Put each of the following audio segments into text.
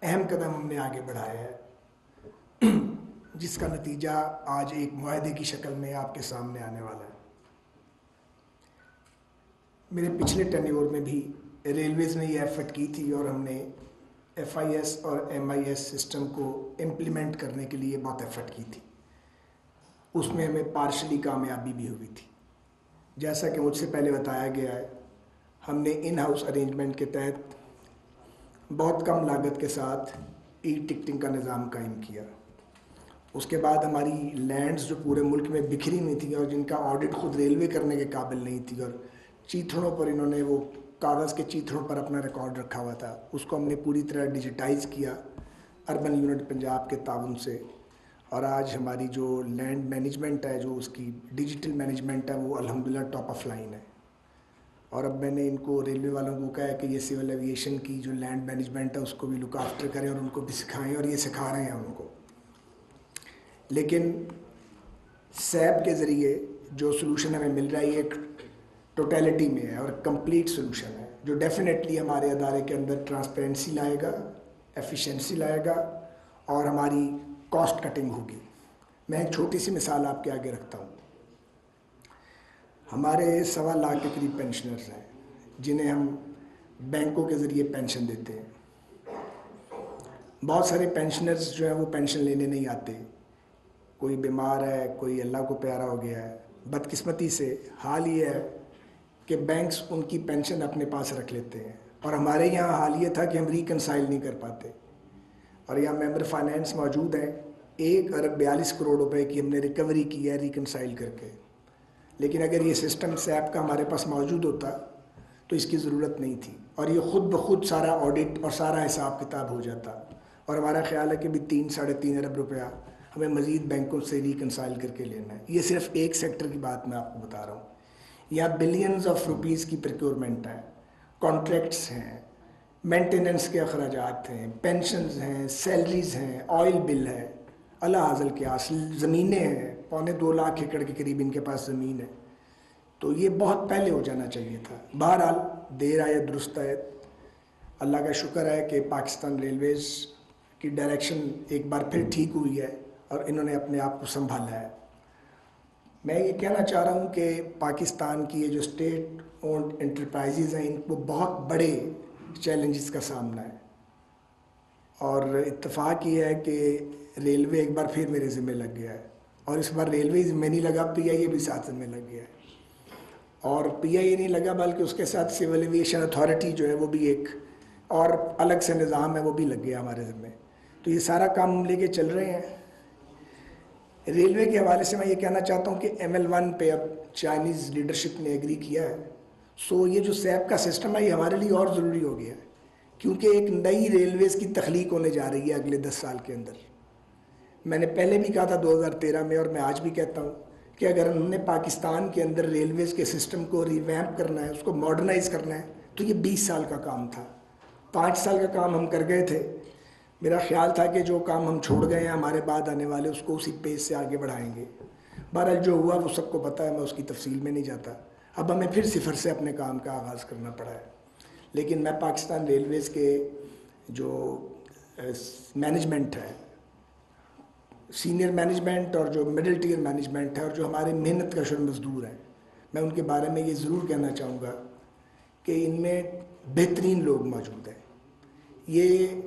اہم قدم ہم نے آگے بڑھایا ہے، جس کا نتیجہ آج ایک معاہدے کی شکل میں آپ کے سامنے آنے والا ہے۔ میرے پچھلے ٹینیور میں بھی ریلویز نے یہ ایفرٹ کی تھی اور ہم نے ایف آئی ایس اور ایم آئی ایس سسٹم کو امپلیمنٹ کرنے کے لیے بہت ایفرٹ کی تھی۔ اس میں ہمیں پارشلی کامیابی بھی ہوئی تھی۔ جیسا کہ مجھ سے پہلے بتایا گیا ہے، ہم نے ان ہاؤس ارینجمنٹ کے تحت بہت کم لاگت کے ساتھ ای ٹکٹنگ کا نظام قائم کیا۔ اس کے بعد ہماری لینڈز جو پورے ملک میں بکھری ہوئی تھیں اور جن کا آڈٹ خود ریلوے کرنے کے قابل نہیں تھی، اور چیتھڑوں پر انہوں نے وہ کاغذ کے چیتھڑوں پر اپنا ریکارڈ رکھا ہوا تھا، اس کو ہم نے پوری طرح ڈیجیٹائز کیا اربن یونٹ پنجاب کے تعاون سے۔ اور آج ہماری جو لینڈ مینجمنٹ ہے، جو اس کی ڈیجیٹل مینجمنٹ ہے، وہ الحمدللہ ٹاپ آف لائن ہے۔ اور اب میں نے ان کو ریلوے والوں کو کہا ہے کہ یہ سول ایویشن کی جو لینڈ مینجمنٹ ہے اس کو بھی لک آفٹر کریں اور ان کو بھی سکھائیں، اور یہ سکھا رہے ہیں ان کو۔ لیکن سیب کے ذریعے جو سلوشن ہمیں مل رہا ہے یہ ایک ٹوٹیلٹی میں ہے اور کمپلیٹ سلوشن ہے، جو ڈیفینیٹلی ہمارے ادارے کے اندر ٹرانسپیرنسی لائے گا، ایفیشنسی لائے گا اور ہماری کاسٹ کٹنگ ہوگی۔ میں ایک چھوٹی سی مثال آپ کے آگے رکھتا ہوں۔ ہمارے 1.25 لاکھ کے قریب پینشنرز ہیں جنہیں ہم بینکوں کے ذریعے پینشن دیتے ہیں۔ بہت سارے پینشنرز جو ہیں وہ پینشن لینے نہیں آتے، کوئی بیمار ہے، کوئی اللہ کو پیارا ہو گیا ہے۔ بدقسمتی سے حال یہ ہے کہ بینکس ان کی پینشن اپنے پاس رکھ لیتے ہیں، اور ہمارے یہاں حال یہ تھا کہ ہم ریکنسائل نہیں کر پاتے۔ اور یہاں ممبر فائنینس موجود ہیں، 1 ارب 42 کروڑ روپے کی ہم نے ریکوری کی ہے ریکنسائل کر کے۔ لیکن اگر یہ سسٹم سیپ کا ہمارے پاس موجود ہوتا تو اس کی ضرورت نہیں تھی، اور یہ خود بخود سارا آڈٹ اور سارا حساب کتاب ہو جاتا۔ اور ہمارا خیال ہے کہ بھی 3-3.5 ارب روپیہ ہمیں مزید بینکوں سے ریکنسائل کر کے لینا ہے۔ یہ صرف ایک سیکٹر کی بات میں آپ کو بتا رہا ہوں۔ یہاں بلینز آف روپیز کی پریکیورمنٹ ہے، کانٹریکٹس ہیں، مینٹیننس کے اخراجات ہیں، پینشنز ہیں، سیلریز ہیں، آئل بل ہے، اللہ حاضل کے اصل زمینیں ہیں، 2.25 لاکھ ایکڑ کے قریب ان کے پاس زمین ہے۔ تو یہ بہت پہلے ہو جانا چاہیے تھا۔ بہرحال دیر آئے درست آئے، اللہ کا شکر ہے کہ پاکستان ریلویز کی ڈائریکشن ایک بار پھر ٹھیک ہوئی ہے اور انہوں نے اپنے آپ کو سنبھالا ہے۔ میں یہ کہنا چاہ رہا ہوں کہ پاکستان کی یہ جو اسٹیٹ اونڈ انٹرپرائزز ہیں ان کو بہت بڑے چیلنجز کا سامنا ہے، اور اتفاق یہ ہے کہ ریلوے ایک بار پھر میرے ذمہ لگ گیا ہے، اور اس بار ریلوے ذمہ نہیں لگا، پی آئی اے بھی ساتھ ذمہ لگ گیا ہے۔ اور پی آئی اے نہیں لگا بلکہ اس کے ساتھ سول ایویشن اتھارٹی جو ہے وہ بھی ایک اور الگ سے نظام ہے، وہ بھی لگ گیا ہمارے ذمہ۔ تو یہ سارا کام ہم لے کے چل رہے ہیں۔ ریلوے کے حوالے سے میں یہ کہنا چاہتا ہوں کہ ML1 پہ اب چائنیز لیڈرشپ نے ایگری کیا ہے، سو یہ جو سیپ کا سسٹم ہے یہ ہمارے لیے اور ضروری ہو گیا ہے، کیونکہ ایک نئی ریلویز کی تخلیق ہونے جا رہی ہے اگلے 10 سال کے اندر۔ میں نے پہلے بھی کہا تھا 2013 میں، اور میں آج بھی کہتا ہوں کہ اگر ہم نے پاکستان کے اندر ریلویز کے سسٹم کو ریویمپ کرنا ہے، اس کو ماڈرنائز کرنا ہے، تو یہ 20 سال کا کام تھا۔ 5 سال کا کام ہم کر گئے تھے۔ میرا خیال تھا کہ جو کام ہم چھوڑ گئے ہیں ہمارے بعد آنے والے اس کو اسی پیس سے آگے بڑھائیں گے۔ بہرحال جو ہوا وہ سب کو پتہ ہے، میں اس کی تفصیل میں نہیں جاتا۔ اب ہمیں پھر صفر سے اپنے کام کا آغاز کرنا پڑا ہے۔ لیکن میں پاکستان ریلویز کے جو مینجمنٹ ہے، سینئر مینجمنٹ اور جو مڈل ٹیئر مینجمنٹ ہے، اور جو ہمارے محنت کش مزدور ہیں، میں ان کے بارے میں یہ ضرور کہنا چاہوں گا کہ ان میں بہترین لوگ موجود ہیں۔ یہ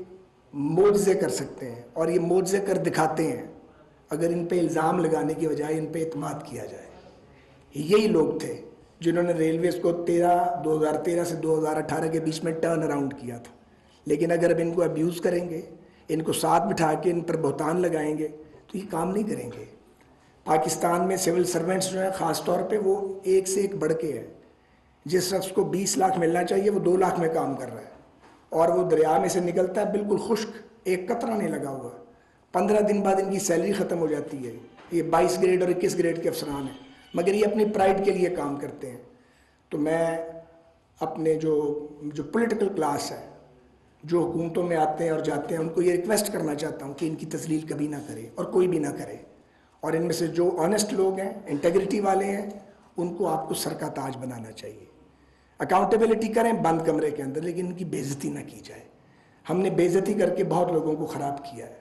معجزے کر سکتے ہیں اور یہ معجزے کر دکھاتے ہیں اگر ان پہ الزام لگانے کی بجائے ان پہ اعتماد کیا جائے۔ یہی لوگ تھے جنہوں نے ریلویز کو 2013 سے 2018 کے بیچ میں ٹرن اراؤنڈ کیا تھا۔ لیکن اگر اب ان کو ابیوز کریں گے، ان کو ساتھ بٹھا کے ان پر بہتان لگائیں گے تو یہ کام نہیں کریں گے۔ پاکستان میں سول سرونٹس جو ہیں خاص طور پہ وہ ایک سے ایک بڑھ کے ہے۔ جس شخص کو 20 لاکھ ملنا چاہیے وہ 2 لاکھ میں کام کر رہا ہے، اور وہ دریا میں سے نکلتا ہے بالکل خشک، ایک قطرہ نہیں لگا ہوا۔ 15 دن بعد ان کی سیلری ختم ہو جاتی ہے۔ یہ 22 گریڈ اور 21 گریڈ کے افسران ہیں، مگر یہ اپنی پرائیڈ کے لیے کام کرتے ہیں۔ تو میں اپنے جو پولیٹیکل کلاس ہے، جو حکومتوں میں آتے ہیں اور جاتے ہیں، ان کو یہ ریکویسٹ کرنا چاہتا ہوں کہ ان کی تذلیل کبھی نہ کرے، اور کوئی بھی نہ کرے۔ اور ان میں سے جو آنیسٹ لوگ ہیں، انٹیگریٹی والے ہیں، ان کو آپ کو سر کا تاج بنانا چاہیے۔ اکاؤنٹیبلٹی کریں بند کمرے کے اندر، لیکن ان کی بے عزتی نہ کی جائے۔ ہم نے بے عزتی کر کے بہت لوگوں کو خراب کیا ہے.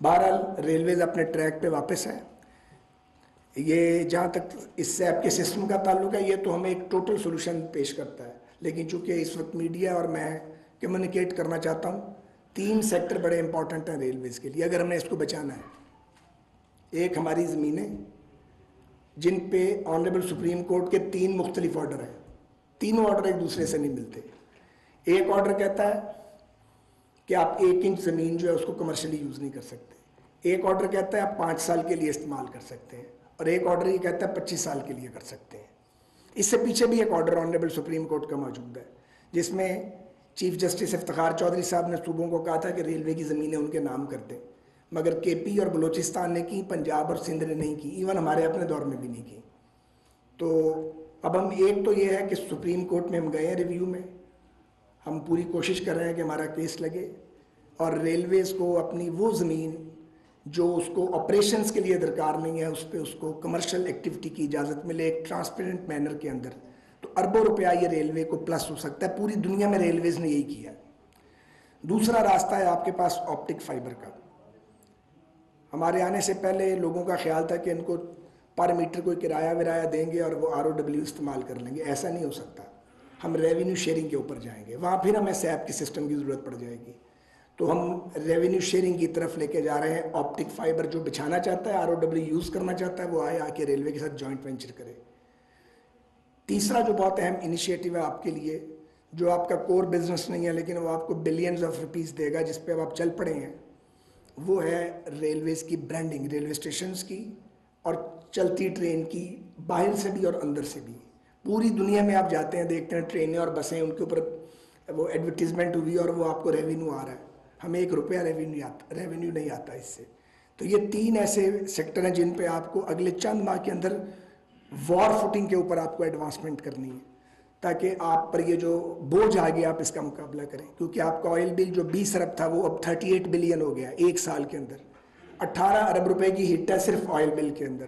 بہرحال ریلویز اپنے ٹریک پہ واپس ہے. یہ جہاں تک اس سے آپ کے سسٹم کا تعلق ہے یہ تو ہمیں ایک ٹوٹل سولوشن پیش کرتا ہے, لیکن چونکہ اس وقت میڈیا اور میں کمیونیکیٹ کرنا چاہتا ہوں, 3 سیکٹر بڑے امپورٹنٹ ہیں ریلویز کے لیے اگر ہم نے اس کو بچانا ہے. ایک ہماری زمینیں جن پہ آنریبل سپریم کورٹ کے 3 مختلف آرڈر ہیں, تینوں آرڈر ایک دوسرے سے نہیں ملتے. ایک آرڈر کہتا ہے کہ آپ 1 انچ زمین جو ہے اس کو کمرشلی یوز نہیں کر سکتے, ایک آرڈر کہتا ہے آپ 5 سال کے لیے استعمال کر سکتے ہیں, اور ایک آرڈر یہ کہتا ہے 25 سال کے لیے کر سکتے ہیں. اس سے پیچھے بھی ایک آرڈر آنریبل سپریم کورٹ کا موجود ہے جس میں چیف جسٹس افتخار چودھری صاحب نے صوبوں کو کہا تھا کہ ریلوے کی زمینیں ان کے نام کر دیں, مگر کے پی اور بلوچستان نے کی, پنجاب اور سندھ نے نہیں کی, ایون ہمارے اپنے دور میں بھی نہیں کی. تو اب ہم ایک تو یہ ہے کہ سپریم کورٹ میں ہم گئے ہیں ریویو میں, ہم پوری کوشش کر رہے ہیں کہ ہمارا کیس لگے اور ریلویز کو اپنی وہ زمین جو اس کو آپریشنز کے لیے درکار نہیں ہے اس پہ اس کو کمرشل ایکٹیویٹی کی اجازت ملے ایک ٹرانسپیرنٹ مینر کے اندر. تو اربوں روپیہ یہ ریلوے کو پلس ہو سکتا ہے, پوری دنیا میں ریلویز نے یہی کیا. دوسرا راستہ ہے آپ کے پاس آپٹک فائبر کا. ہمارے آنے سے پہلے لوگوں کا خیال تھا کہ ان کو پر میٹر کوئی کرایہ ورایہ دیں گے اور وہ ROW استعمال کر لیں گے. ایسا نہیں ہو سکتا. ہم ریونیو شیئرنگ کے اوپر جائیں گے, وہاں پھر ہمیں سیپ کے سسٹم کی ضرورت پڑ جائے گی. تو ہم ریونیو شیئرنگ کی طرف لے کے جا رہے ہیں. آپٹک فائبر جو بچھانا چاہتا ہے, ROW یوز کرنا چاہتا ہے, وہ آئے آ کے ریلوے کے ساتھ جوائنٹ وینچر کرے. تیسرا جو بہت اہم انیشیٹو ہے آپ کے لیے, جو آپ کا کور بزنس نہیں ہے لیکن وہ آپ کو بلینز آف روپیز دے گا جس پہ اب آپ چل پڑے ہیں, وہ ہے ریلویز کی برانڈنگ, ریلوے اسٹیشنز کی اور چلتی ٹرین کی, باہر سے بھی اور اندر سے بھی. پوری دنیا میں آپ جاتے ہیں دیکھتے ہیں ٹرینیں اور بسیں, ان کے اوپر وہ ایڈورٹیزمنٹ ہوئی اور وہ آپ کو ریونیو آ رہا ہے. ہمیں 1 روپیہ ریونیو نہیں آتا اس سے. تو یہ 3 ایسے سیکٹر ہیں جن پہ آپ کو اگلے چند ماہ کے اندر وار فوٹنگ کے اوپر آپ کو ایڈوانسمنٹ کرنی ہے تاکہ آپ پر یہ جو بوجھ آ گیا آپ اس کا مقابلہ کریں. کیونکہ آپ کا آئل بل جو 20 ارب تھا وہ اب 38 بلین ہو گیا 1 سال کے اندر. 18 ارب روپے کی ہٹ ہے صرف آئل بل کے اندر.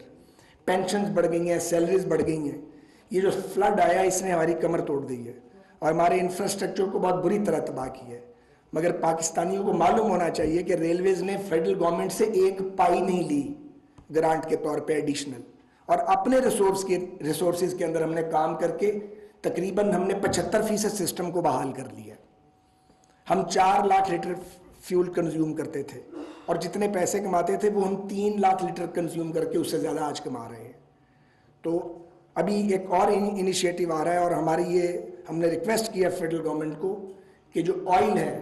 پینشنز بڑھ گئی ہیں, سیلریز بڑھ گئی ہیں. یہ جو فلڈ آیا اس نے ہماری کمر توڑ دی ہے اور ہمارے انفراسٹرکچر کو بہت بری طرح تباہ کی ہے. مگر پاکستانیوں کو معلوم ہونا چاہیے کہ ریلویز نے فیڈرل گورنمنٹ سے 1 پائی نہیں لی گرانٹ کے طور پہ ایڈیشنل, اور اپنے ریسورسز کے اندر ہم نے کام کر کے تقریباً ہم نے 75% سسٹم کو بحال کر لیا. ہم 4 لاکھ لیٹر فیول کنزیوم کرتے تھے اور جتنے پیسے کماتے تھے وہ ہم 3 لاکھ لیٹر کنزیوم کر کے اس سے زیادہ آج کما رہے ہیں. تو ابھی ایک اور انیشیٹو آ رہا ہے اور ہماری یہ ہم نے ریکویسٹ کیا فیڈرل گورنمنٹ کو کہ جو آئل ہے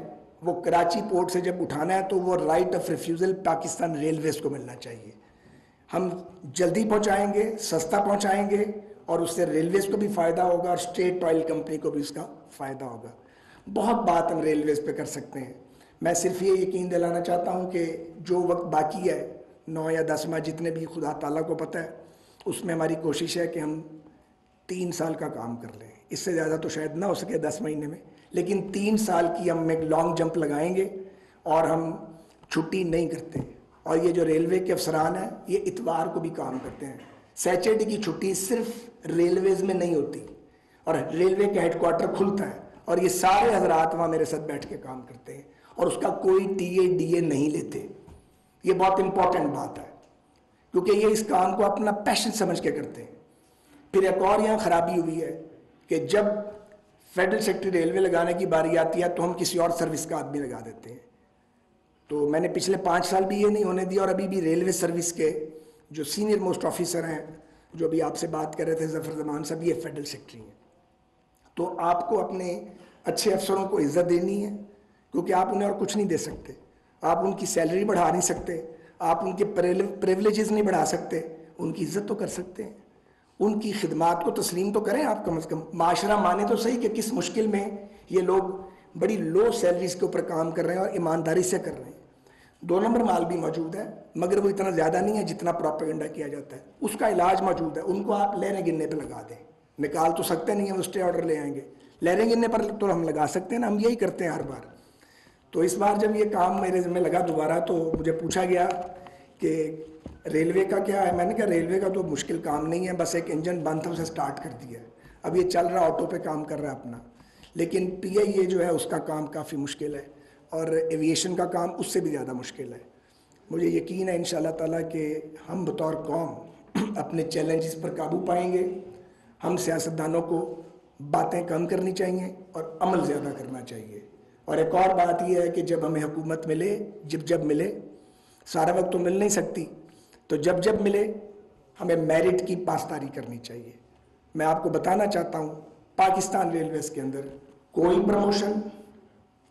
وہ کراچی پورٹ سے جب اٹھانا ہے تو وہ right of refusal Pakistan railways کو ملنا چاہیے. ہم جلدی پہنچائیں گے, سستا پہنچائیں گے اور اس سے ریلویز کو بھی فائدہ ہوگا اور اسٹیٹ آئل کمپنی کو بھی اس کا فائدہ ہوگا. بہت بات ہم ریلویز پہ کر سکتے ہیں. میں صرف یہ یقین دلانا چاہتا ہوں کہ جو وقت باقی ہے 9 یا 10 ماہ جتنے بھی خدا تعالیٰ کو پتہ ہے, اس میں ہماری کوشش ہے کہ ہم 3 سال کا کام کر لیں. اس سے زیادہ تو شاید نہ ہو سکے 10 مہینے میں, لیکن 3 سال کی ہم ایک لانگ جمپ لگائیں گے اور ہم چھٹی نہیں کرتے. اور یہ جو ریلوے کے افسران ہیں یہ اتوار کو بھی کام کرتے ہیں. سیٹرڈے کی چھٹی صرف ریلویز میں نہیں ہوتی اور ریلوے کا ہیڈ کوارٹر کھلتا ہے اور یہ سارے حضرات وہاں میرے ساتھ بیٹھ کے کام کرتے ہیں اور اس کا کوئی ٹی اے نہیں لیتے. یہ بہت امپورٹنٹ بات ہے کیونکہ یہ اس کام کو اپنا پیشن سمجھ کے کرتے ہیں. پھر ایک اور یہاں خرابی ہوئی ہے کہ جب فیڈرل سیکٹری ریلوے لگانے کی باری آتی ہے تو ہم کسی اور سروس کا آدمی لگا دیتے ہیں. تو میں نے پچھلے 5 سال بھی یہ نہیں ہونے دیا اور ابھی بھی ریلوے سروس کے جو سینئر موسٹ آفیسر ہیں جو بھی آپ سے بات کر رہے تھے ظفر زمان صاحب, یہ فیڈرل سیکٹری ہیں. تو آپ کو اپنے اچھے افسروں کو عزت دینی ہے کیونکہ آپ انہیں اور کچھ نہیں دے سکتے. آپ ان کی سیلری بڑھا نہیں سکتے, آپ ان کے پریولیجز نہیں بڑھا سکتے, ان کی عزت تو کر سکتے ہیں, ان کی خدمات کو تسلیم تو کریں آپ کم از کم. معاشرہ مانے تو صحیح کہ کس مشکل میں یہ لوگ بڑی لو سیلریز کے اوپر کام کر رہے ہیں اور ایمانداری سے کر رہے ہیں. 2 نمبر مال بھی موجود ہے مگر وہ اتنا زیادہ نہیں ہے جتنا پروپیگنڈا کیا جاتا ہے. اس کا علاج موجود ہے, ان کو آپ لہریں گننے پہ لگا دیں. نکال تو سکتے نہیں ہیں, وہ اسٹے آرڈر لے آئیں گے. لہریں گننے پر تو ہم لگا سکتے ہیں نا, ہم یہی کرتے ہیں ہر بار. تو اس بار جب یہ کام میرے ذمہ لگا دوبارہ تو مجھے پوچھا گیا کہ ریلوے کا کیا ہے. میں نے کہا ریلوے کا تو مشکل کام نہیں ہے, بس ایک انجن بند تھا اسے سٹارٹ کر دیا. اب یہ چل رہا, آٹو پہ کام کر رہا ہے اپنا. لیکن PIA جو ہے اس کا کام کافی مشکل ہے اور ایویشن کا کام اس سے بھی زیادہ مشکل ہے. مجھے یقین ہے انشاءاللہ تعالیٰ کہ ہم بطور قوم اپنے چیلنجز پر قابو پائیں گے. ہم سیاستدانوں کو باتیں کم کرنی چاہیے اور عمل زیادہ کرنا چاہیے. اور ایک اور بات یہ ہے کہ جب ہمیں حکومت ملے, جب ملے, سارا وقت تو مل نہیں سکتی, تو جب ملے ہمیں میرٹ کی پاسداری کرنی چاہیے. میں آپ کو بتانا چاہتا ہوں پاکستان ریلویز کے اندر کوئی پروموشن,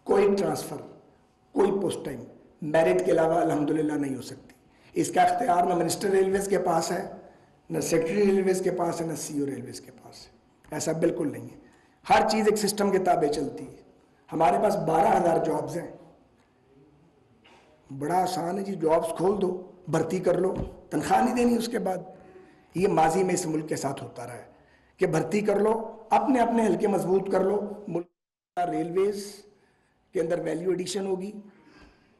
کوئی ٹرانسفر, کوئی پوسٹنگ میرٹ کے علاوہ الحمدللہ نہیں ہو سکتی. اس کا اختیار نہ منسٹر ریلویز کے پاس ہے, نہ سیکرٹری ریلویز کے پاس ہے, نہ سی او ریلویز کے پاس ہے. ایسا بالکل نہیں ہے. ہر چیز ایک سسٹم کے تابع چلتی ہے. ہمارے پاس 12,000 جابز ہیں. بڑا آسان ہے جی, جابز کھول دو, بھرتی کر لو, تنخواہ نہیں دینی اس کے بعد. یہ ماضی میں اس ملک کے ساتھ ہوتا رہا ہے کہ بھرتی کر لو, اپنے حلقے مضبوط کر لو. ملک ریلویز کے اندر ویلیو ایڈیشن ہوگی.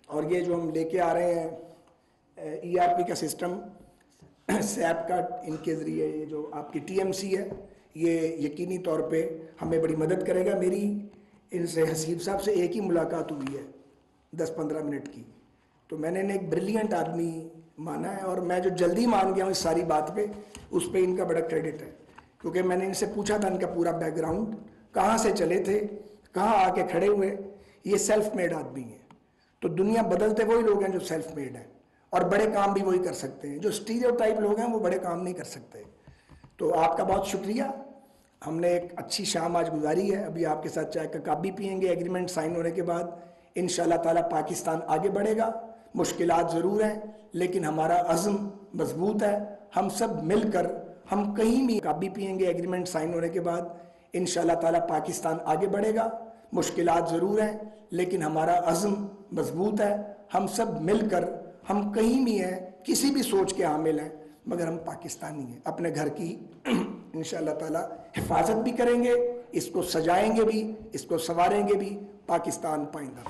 اور یہ جو ہم لے کے آ رہے ہیں ای آر پی کا سسٹم, سیپ کا, ان کے ذریعے یہ جو آپ کی ٹی ایم سی ہے, یہ یقینی طور پہ ہمیں بڑی مدد کرے گا. میری ان سے حسیب صاحب سے ایک ہی ملاقات ہوئی ہے 10-15 منٹ کی, تو میں نے انہیں ایک بریلینٹ آدمی مانا ہے. اور میں جو جلدی مان گیا ہوں اس ساری بات پہ, اس پہ ان کا بڑا کریڈٹ ہے, کیونکہ میں نے ان سے پوچھا تھا ان کا پورا بیک گراؤنڈ, کہاں سے چلے تھے, کہاں آ کے کھڑے ہوئے. یہ سیلف میڈ آدمی ہیں. تو دنیا بدلتے وہی لوگ ہیں جو سیلف میڈ ہیں, اور بڑے کام بھی وہی کر سکتے ہیں. جو اسٹیریوٹائپ لوگ ہیں وہ بڑے کام نہیں کر سکتے. تو آپ کا بہت شکریہ. ہم نے ایک اچھی شام آج گزاری ہے. ابھی آپ کے ساتھ چائے کا کپ بھی پئیں گے ایگریمنٹ سائن ہونے کے بعد. انشاءاللہ تعالیٰ پاکستان آگے بڑھے گا. مشکلات ضرور ہیں لیکن ہمارا عزم مضبوط ہے. ہم سب مل کر, ہم کہیں بھی کپ بھی پئیں گے ایگریمنٹ سائن ہونے کے بعد. انشاءاللہ تعالیٰ پاکستان آگے بڑھے گا. مشکلات ضرور ہیں لیکن ہمارا عزم مضبوط ہے. ہم سب مل کر, ہم کہیں بھی ہیں, کسی بھی سوچ کے حامل ہیں, مگر ہم پاکستانی ہیں. اپنے گھر کی انشاءاللہ تعالیٰ حفاظت بھی کریں گے, اس کو سجائیں گے بھی, اس کو سنواریں گے بھی. پاکستان پائندہ.